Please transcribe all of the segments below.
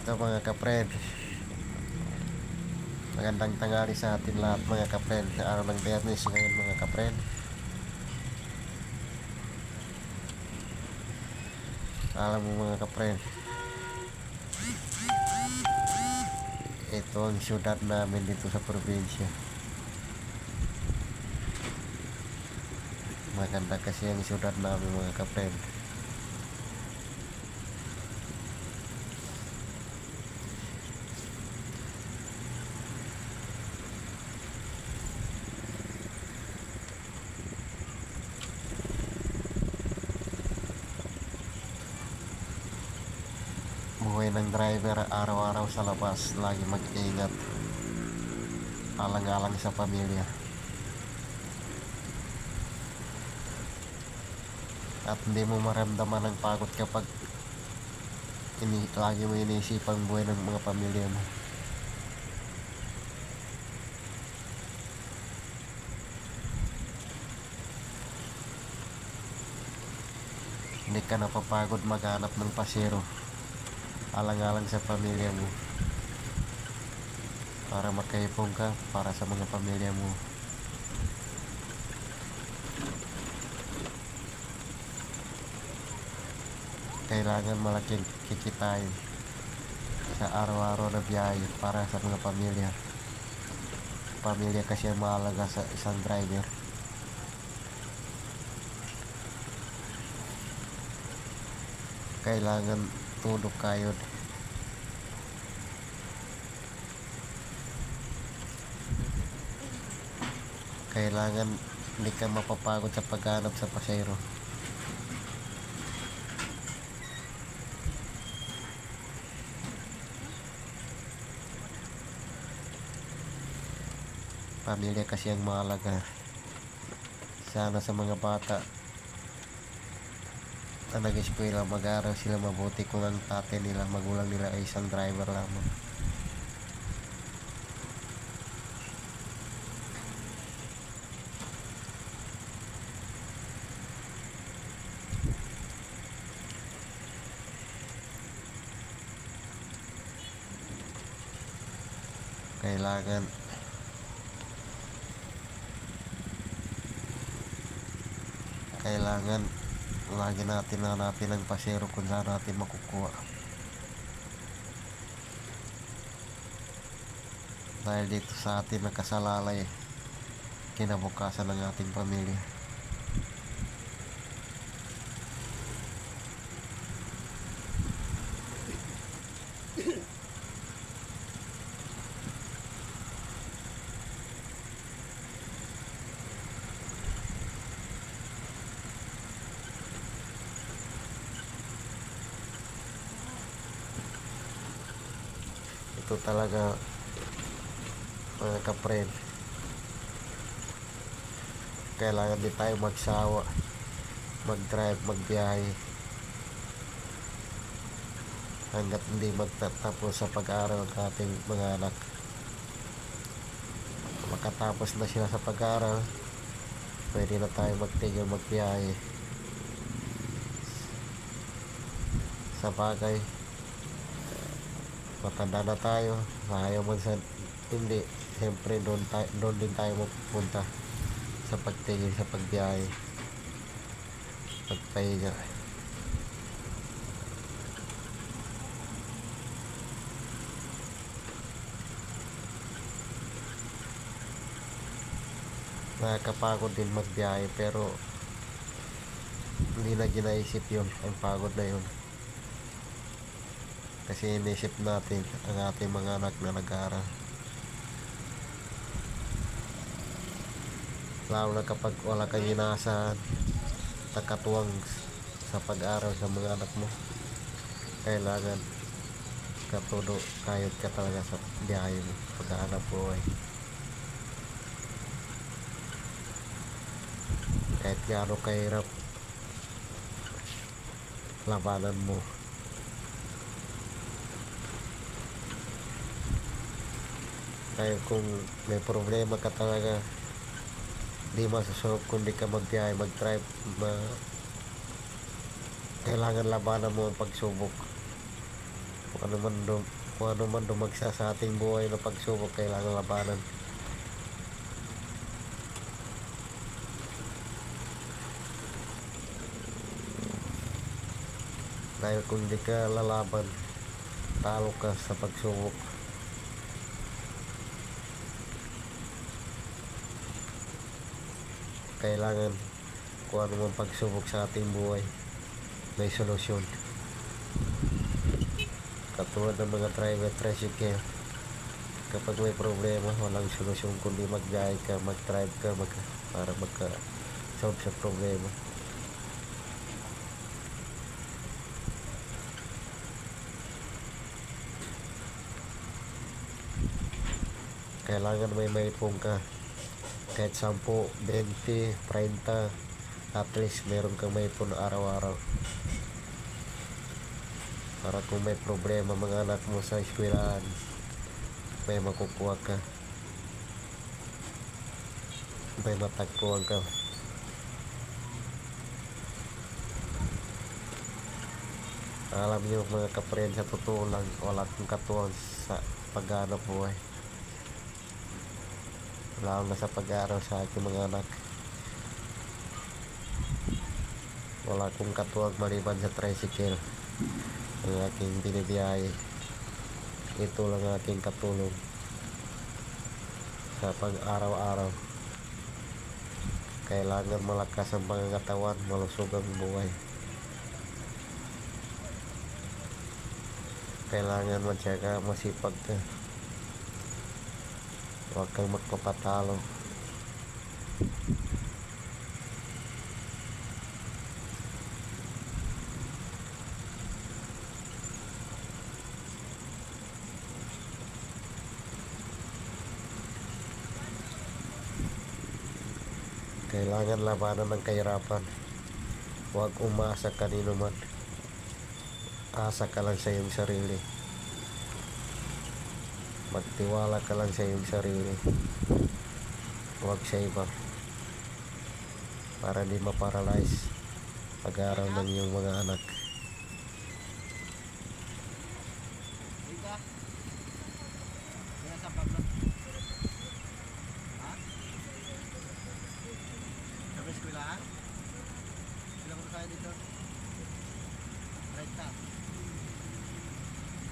Ito mga kapred, magandang tanghali sa atin lahat mga kapred. Araw ng Biyernes ngayon mga kapred. Alam mo mga kapred, ito ang syudad namin dito sa probinsya. Maganda kasi ang syudad namin mga kapred. Buhay ng driver araw-araw sa labas, lagi mag-ingat, alang-alang sa pamilya. At hindi mo maramdaman ng pagod kapag lagi mo iniisip ang buhay ng mga pamilya mo. Hindi ka napapagod maghanap ng pasero, alang-alang sa pamilya mo, para makaipon ka para sa mga pamilya mo. Kailangan malaking kikitain sa araw-araw na biyahe para sa mga pamilya. Pamilya kasi ang mahalaga sa isang driver. Kailangan tulog kayo. Kailangan hindi ka mapapagod sa paghanap sa pasero. Pamilya kasi ang mahalaga. Sana sa mga bata na nag-eskwela, mag-aaral sila mabuti kung ang tatay nila, magulang nila ay isang driver lamang. Kailangan lagi natin hanapin ang pasero kung saan natin makukuha. Dahil dito sa atin nakasalalay kinabukasan ng ating pamilya. Ito talaga mga kapred, kailangan din tayo magsawa, mag-drive, magbiyahe hanggat hindi magtatapos sa pag-aaral ng ating mga anak. Makatapos na sila sa pag-aaral, pwede na tayo magtigil magbiyahe. Sa bagay, matanda na tayo, ayaw man sa hindi, siyempre doon din tayo mapupunta sa pagtigil sa pagbiyahe, pagpahinga. Nakakapagod din magbiyahe, pero hindi na ginaisip yun, ang pagod na yun, kasi inisip natin ang ating mga anak na nag-aaral. Lalo na kapag wala kang inaasahan na katuwang sa pag-aaral sa mga anak mo, kailangan katudo kayod ka talaga sa biyahe mo, pag-aanap buhay. Kahit gaano kahirap, labanan mo. Kaya kung may problema ka talaga, di masusolve kung di ka magbiyahe, mag-drive, kailangan labanan mo ang pagsubok. Kung ano man, kung ano man dumagsa sa ating buhay na pagsubok, kailangan labanan. Dahil kung hindi ka lalaban, talo ka sa pagsubok. Kailangan kung ano man pagsubok sa ating buhay, may solusyon. Katulad ng mga driver tricycle, kapag may problema, walang solusyon kundi mag-drive ka, para magka-solve sa problema. Kailangan may maipong ka, kahit 10, 20, 30, at least meron kang maipon araw-araw, para kung may problema mga anak mo sa eskwelahan, may makukuha ka, may matagpuan ka. Alam niyo mga kapren, sa totoo lang, wala akong katuwang sa paghanap buhay, lalo na sa pag-aaral sa aking mga anak. Wala akong katuwang maliban sa tricycle ang aking binibiyahe. Ito lang ang aking katulong sa pag-araw-araw. Kailangan malakas ang pangangatawan, malusog ang buhay. Kailangan matyaga, masipag ka, huwag kang magpapatalo. Kailangan labanan ng kahirapan. Huwag umasa kanino man. Asa ka lang sa iyong sarili. Magtiwala ka lang sa iyong sarili. Huwag sa iba, para hindi maparalyze pag-aaral ng iyong mga anak.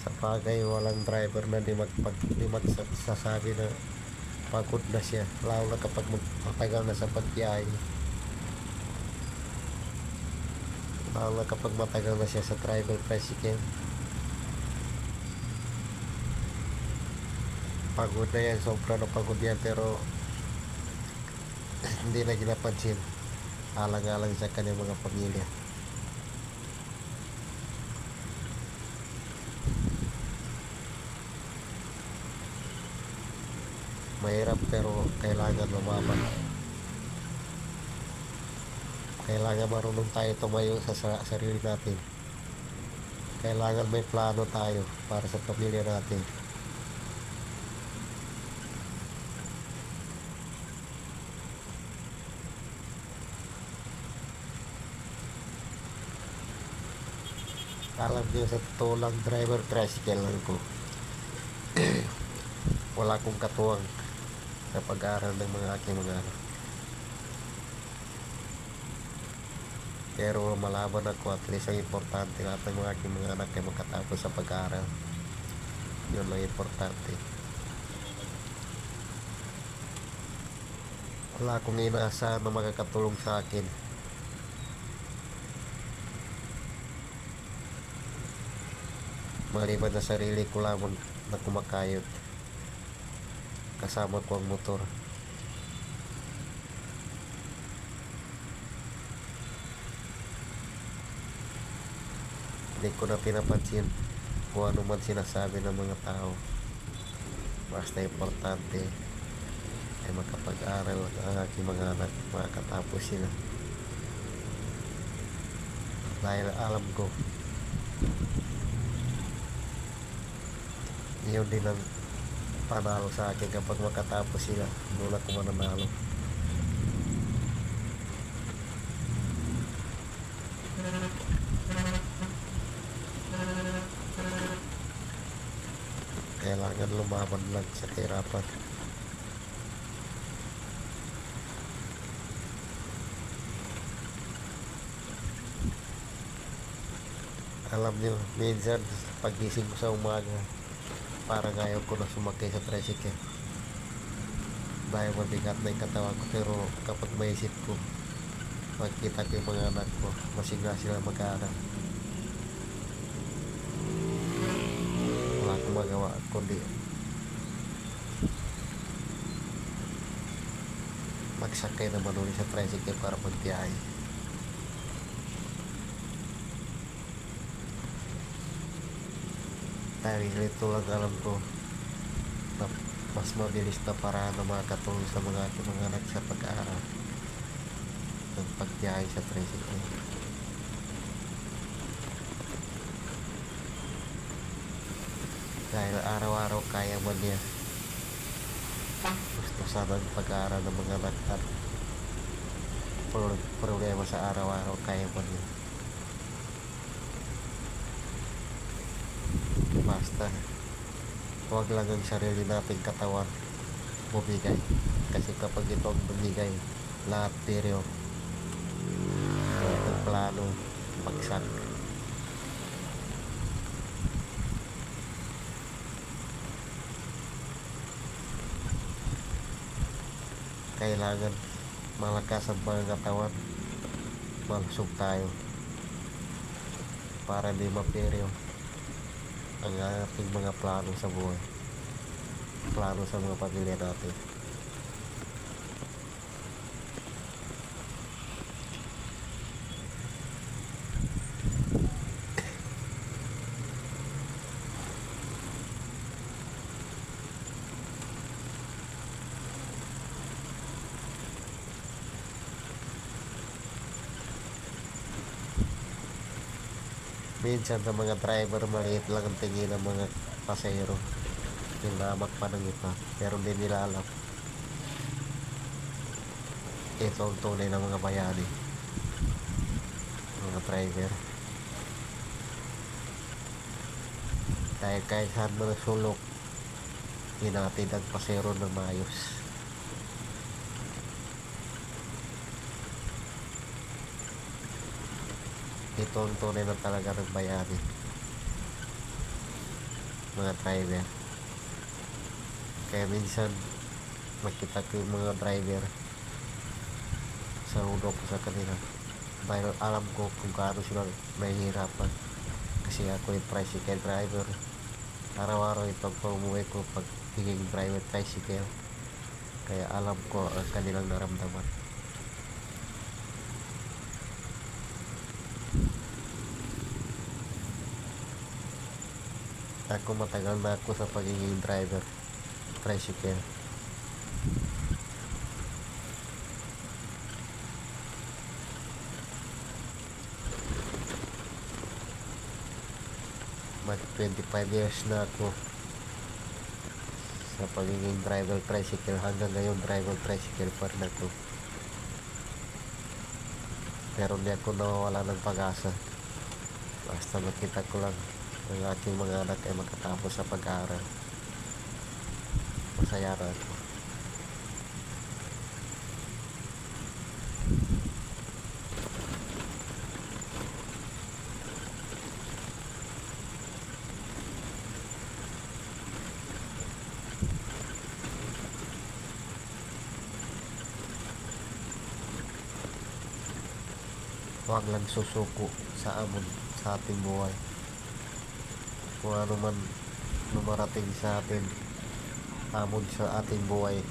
Sa bagay, walang driver na di magsasabi na pagod na siya, lalo na kapag matagal na sa pagbiyahe, lalo na kapag matagal na siya sa driver tricycle. Pagod na yan, sobra na pagod yan, pero hindi na ginapansin, alang-alang sa kanyang mga pamilya. Mahirap pero kailangan lumaban. Kailangan marunong tayo tumayo sa sarili natin. Kailangan may plano tayo para sa pamilya natin. Alam niyo, sa totoo lang, driver tricycle lang ko. Wala akong katuwang sa pag-aaral ng mga aking mga anak. Pero malaban ako, at least ang importante, lahat ng mga aking mga anak ay makatapos sa pag-aaral. Yun lang importante. Wala akong inaasahan na makakatulong sa akin. Maliban na sarili ko lamang na kumakayod. Kasama ko ang motor. Hindi ko na pinapansin kung ano man sinasabi ng mga tao. Basta importante ay makapag-aral ang aking mga anak, makakatapos sila. Dahil alam ko, yun din ang panalo sa akin. Kapag makatapos sila, doon ako mananalo. Kailangan lumaban lang sa kahirapan. Alam niyo, minsan pagising ko sa umaga, parang ayaw ko na sumakay sa tricycle dahil mabigat na yung katawan ko. Pero kapag maisip ko, magkita ko yung mga anak ko, masigla sila mag-aaral, wala akong magawa kundi magsakay naman ulit sa tricycle para magbiyahe. Dahil ito lang alam ko na mas mabilis na paraan na makakatulong sa mga ating mga anak sa pag-aaral ng pagbiyahe sa tricycle. Dahil araw-araw kaya man niya, gusto sana ang pag-aaral ng mga anak at problema sa araw-araw kaya man niya. Basta huwag lang ang sarili nating katawan bumigay, kasi kapag ito ang bumigay, lahat peryo, lahat ng plano bagsak. Kailangan malakas ang mga katawan, malusog tayo para di maperyo ang ating mga plano sa buhay, plano sa mga pamilya natin. Minsan sa mga driver, maliit lang ang tingin ng mga pasahero, yung lamak pa ng iba, pero hindi nila alam ito ang tunay ng mga bayani, mga driver. Dahil kahit saan mo nagsulok, hinatid ang pasahero ng maayos. Ito ang tunay na talaga ng bayani, mga driver. Kaya minsan makita ko yung mga driver, saludo ko sa kanila dahil alam ko kung gaano sila nahihirapan. Kasi ako yung tricycle driver, araw-araw itong pumuwi ko pag higing driver tricycle, kaya alam ko ang kanilang naramdaman. Ako matagal na ako sa pagiging driver tricycle. Mag 25 years na ako sa pagiging driver tricycle. Hanggang ngayon driver tricycle pa rin ako, pero hindi ako nawawala ng pag-asa. Basta makita ko lang ang aking mga anak ay makatapos sa pag-aaral, masaya na ako. Huwag lang susuko sa amon sa ating buhay. Kung ano man lumarating sa atin, hamon sa ating buhay,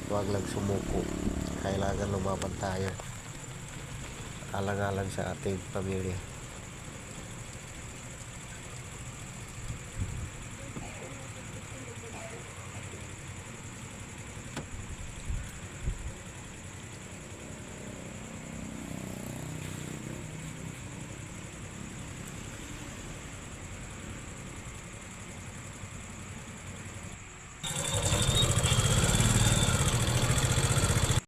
huwag lang sumuko. Kailangan lumaban tayo, alang-alang sa ating pamilya.